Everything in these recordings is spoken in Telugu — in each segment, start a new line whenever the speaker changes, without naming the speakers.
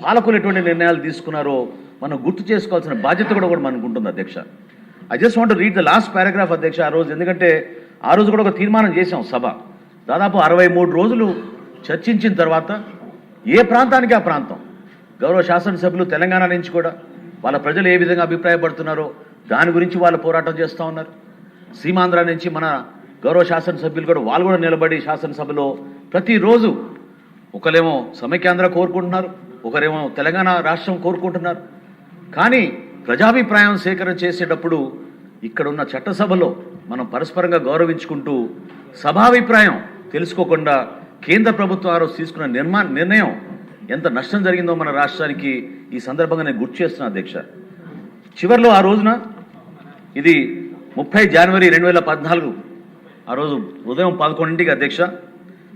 పాలకులు ఎటువంటి నిర్ణయాలు తీసుకున్నారో మనం గుర్తు చేసుకోవాల్సిన బాధ్యత కూడా మనకు ఉంటుంది అధ్యక్ష. I just want to read the last paragraph అధ్యక్ష. ఆ రోజు ఎందుకంటే ఆ రోజు కూడా ఒక తీర్మానం చేశాం సభ. దాదాపు 63 రోజులు చర్చించిన తర్వాత ఏ ప్రాంతానికి ఆ ప్రాంతం గౌరవ శాసనసభ్యులు తెలంగాణ నుంచి కూడా వాళ్ళ ప్రజలు ఏ విధంగా అభిప్రాయపడుతున్నారో దాని గురించి వాళ్ళు పోరాటం చేస్తూ ఉన్నారు. సీమాంధ్ర నుంచి మన గౌరవ శాసనసభ్యులు కూడా వాళ్ళు కూడా నిలబడి శాసనసభలో ప్రతిరోజు ఒకరేమో సమైక్యాంధ్ర కోరుకుంటున్నారు, ఒకరేమో తెలంగాణ రాష్ట్రం కోరుకుంటున్నారు. కానీ ప్రజాభిప్రాయం సేకరణ చేసేటప్పుడు ఇక్కడ ఉన్న చట్టసభలో మనం పరస్పరంగా గౌరవించుకుంటూ సభాభిప్రాయం తెలుసుకోకుండా కేంద్ర ప్రభుత్వం ఆ రోజు తీసుకున్న నిర్ణయం ఎంత నష్టం జరిగిందో మన రాష్ట్రానికి ఈ సందర్భంగా నేను గుర్తు చేస్తున్నా అధ్యక్ష. చివరిలో ఆ రోజున ఇది 30 జనవరి 2014 ఆ రోజు ఉదయం 11ంటికి అధ్యక్ష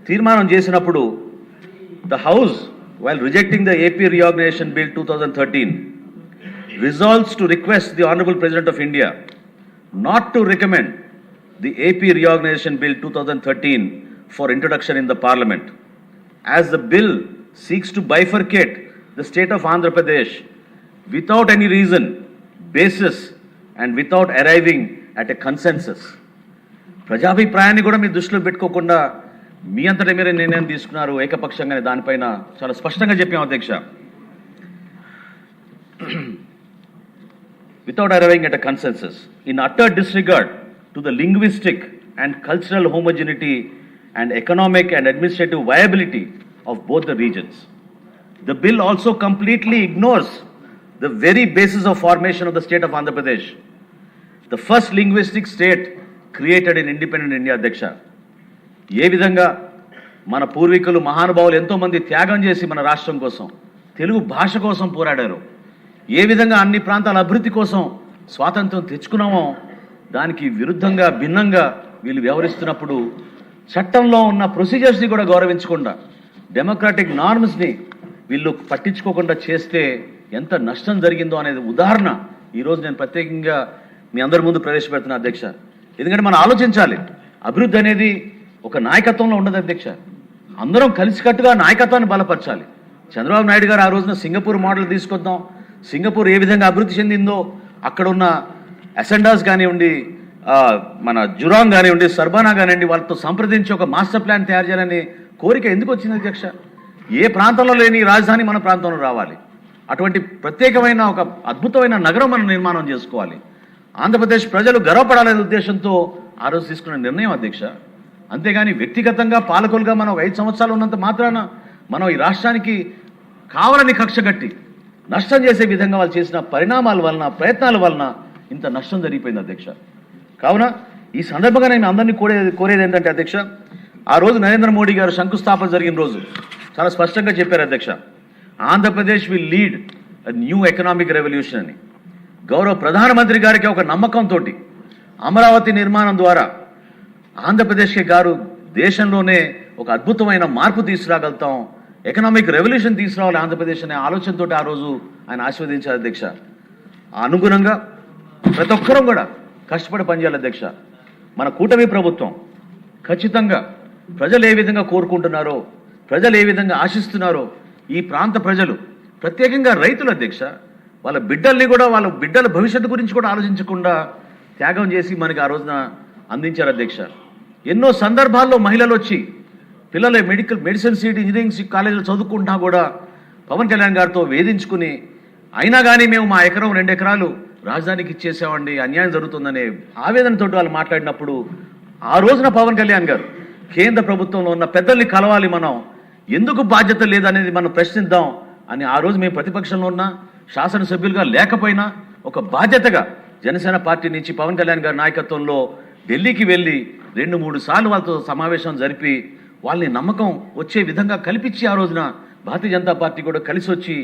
తీర్మానం చేసినప్పుడు the house while rejecting the AP Reorganization Bill 2013 resolves to request the Honorable President of India not to recommend the AP Reorganization Bill 2013 for introduction in the Parliament, as the bill seeks to bifurcate the state of Andhra Pradesh without any reason, basis and without arriving at a consensus. ప్రజాభిప్రాయాన్ని కూడా మీరు దృష్టిలో పెట్టుకోకుండా మీ అంతటా మీరే నిర్ణయం తీసుకున్నారు ఏకపక్షంగానే. దానిపైన చాలా స్పష్టంగా చెప్పాం అధ్యక్ష. without arriving at a consensus, in utter disregard to the linguistic and cultural homogeneity and economic and administrative viability of both the regions. The bill also completely ignores the very basis of formation of the state of Andhra Pradesh, the first linguistic state created in independent India అధ్యక్ష. ఏ విధంగా మన పూర్వీకులు మహానుభావులు ఎంతోమంది త్యాగం చేసి మన రాష్ట్రం కోసం తెలుగు భాష కోసం పోరాడారు, ఏ విధంగా అన్ని ప్రాంతాల అభివృద్ధి కోసం స్వాతంత్రం తెచ్చుకున్నామో దానికి విరుద్ధంగా భిన్నంగా వీళ్ళు వ్యవహరిస్తున్నప్పుడు చట్టంలో ఉన్న ప్రొసీజర్స్ని కూడా గౌరవించకుండా డెమోక్రాటిక్ నార్మ్స్ని వీళ్ళు పట్టించుకోకుండా చేస్తే ఎంత నష్టం జరిగిందో అనేది ఉదాహరణ ఈరోజు నేను ప్రత్యేకంగా మీ అందరి ముందు ప్రవేశపెడుతున్నా అధ్యక్ష. ఎందుకంటే మనం ఆలోచించాలి, అభివృద్ధి అనేది ఒక నాయకత్వంలో ఉండదు అధ్యక్ష. అందరం కలిసికట్టుగా నాయకత్వాన్ని బలపరచాలి. చంద్రబాబు నాయుడు గారు ఆ రోజున సింగపూర్ మోడల్ తీసుకొద్దాం, సింగపూర్ ఏ విధంగా అభివృద్ధి చెందిందో అక్కడ ఉన్న అసెండాస్ కానివ్వండి, మన జురాంగ్ కానివ్వండి, సర్బానా కానివ్వండి, వాళ్ళతో సంప్రదించి ఒక మాస్టర్ ప్లాన్ తయారు చేయాలని కోరిక ఎందుకు వచ్చింది అధ్యక్ష? ఏ ప్రాంతంలో లేని రాజధాని మన ప్రాంతంలో రావాలి. అటువంటి ప్రత్యేకమైన ఒక అద్భుతమైన నగరం మనం నిర్మాణం చేసుకోవాలి. ఆంధ్రప్రదేశ్ ప్రజలు గర్వపడాలనే ఉద్దేశంతో ఆ రోజు తీసుకున్న నిర్ణయం అధ్యక్ష. అంతేగాని వ్యక్తిగతంగా పాలకులుగా మనం 5 సంవత్సరాలు ఉన్నంత మాత్రాన మనం ఈ రాష్ట్రానికి కావాలని కక్ష కట్టి నష్టం చేసే విధంగా వాళ్ళు చేసిన పరిణామాల వలన, ప్రయత్నాల వలన ఇంత నష్టం జరిగిపోయింది అధ్యక్ష. కావున ఈ సందర్భంగా నేను అందరినీ కోరేది ఏంటంటే అధ్యక్ష, ఆ రోజు నరేంద్ర మోడీ గారు శంకుస్థాపన జరిగిన రోజు చాలా స్పష్టంగా చెప్పారు అధ్యక్ష, Andhra Pradesh will lead new economic revolution అని. గౌరవ ప్రధానమంత్రి గారికి ఒక నమ్మకంతో అమరావతి నిర్మాణం ద్వారా ఆంధ్రప్రదేశ్కి గారు దేశంలోనే ఒక అద్భుతమైన మార్పు తీసుకురాగలుగుతాం, ఎకనామిక్ రెవల్యూషన్ తీసుకురావాలి ఆంధ్రప్రదేశ్ అనే ఆలోచనతో ఆ రోజు ఆయన ఆశీర్వదించారు అధ్యక్ష. అనుగుణంగా ప్రతి ఒక్కరూ కూడా కష్టపడి పనిచేయాలి అధ్యక్ష. మన కూటమి ప్రభుత్వం ఖచ్చితంగా ప్రజలు ఏ విధంగా కోరుకుంటున్నారో, ప్రజలు ఏ విధంగా ఆశిస్తున్నారో, ఈ ప్రాంత ప్రజలు ప్రత్యేకంగా రైతులు అధ్యక్ష వాళ్ళ బిడ్డల్ని కూడా వాళ్ళ బిడ్డల భవిష్యత్తు గురించి కూడా ఆలోచించకుండా త్యాగం చేసి మనకి ఆ రోజున అందించారు అధ్యక్ష. ఎన్నో సందర్భాల్లో మహిళలు వచ్చి పిల్లల మెడిసిన్ సీట్, ఇంజనీరింగ్ కాలేజీలు చదువుకుంటున్నా కూడా పవన్ కళ్యాణ్ గారితో వేధించుకుని అయినా కానీ మేము మా ఎకరం 2 ఎకరాలు రాజధానికి ఇచ్చేసామండి, అన్యాయం జరుగుతుందనే ఆవేదనతో వాళ్ళు మాట్లాడినప్పుడు ఆ రోజున పవన్ కళ్యాణ్ గారు కేంద్ర ప్రభుత్వంలో ఉన్న పెద్దల్ని కలవాలి, మనం ఎందుకు బాధ్యత లేదనేది మనం ప్రశ్నిద్దాం అని ఆ రోజు మేము ప్రతిపక్షంలో ఉన్న శాసనసభ్యులుగా లేకపోయినా ఒక బాధ్యతగా జనసేన పార్టీ నుంచి పవన్ కళ్యాణ్ గారి నాయకత్వంలో ఢిల్లీకి వెళ్ళి 2-3 సార్లు వాళ్ళతో సమావేశం జరిపి వాళ్ళని నమ్మకం వచ్చే విధంగా కల్పించి ఆ రోజున భారతీయ జనతా పార్టీ కూడా కలిసి వచ్చి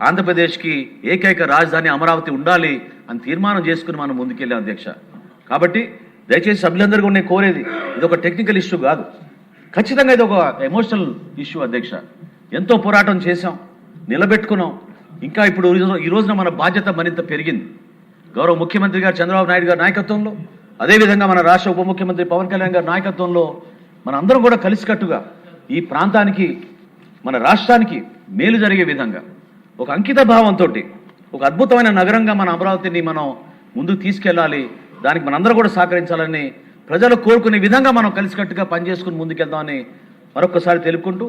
ఆంధ్రప్రదేశ్కి ఏకైక రాజధాని అమరావతి ఉండాలి అని తీర్మానం చేసుకుని మనం ముందుకెళ్ళాం అధ్యక్ష. కాబట్టి దయచేసి సభ్యులందరూ కూడా నేను కోరేది, ఇది ఒక టెక్నికల్ ఇష్యూ కాదు, ఖచ్చితంగా ఇది ఒక ఎమోషనల్ ఇష్యూ అధ్యక్ష. ఎంతో పోరాటం చేశాం, నిలబెట్టుకున్నాం. ఇంకా ఇప్పుడు ఈ రోజున మన బాధ్యత మరింత పెరిగింది. గౌరవ ముఖ్యమంత్రి గారు చంద్రబాబు నాయుడు గారి నాయకత్వంలో, అదేవిధంగా మన రాష్ట్ర ఉప ముఖ్యమంత్రి పవన్ కళ్యాణ్ గారి నాయకత్వంలో మన అందరం కూడా కలిసికట్టుగా ఈ ప్రాంతానికి, మన రాష్ట్రానికి మేలు జరిగే విధంగా ఒక అంకిత భావంతో ఒక అద్భుతమైన నగరంగా మన అమరావతిని మనం ముందుకు తీసుకెళ్ళాలి. దానికి మనందరూ కూడా సహకరించాలని, ప్రజలు కోరుకునే విధంగా మనం కలిసికట్టుగా పనిచేసుకుని ముందుకెళ్దామని మరొకసారి తెలుపుకుంటూ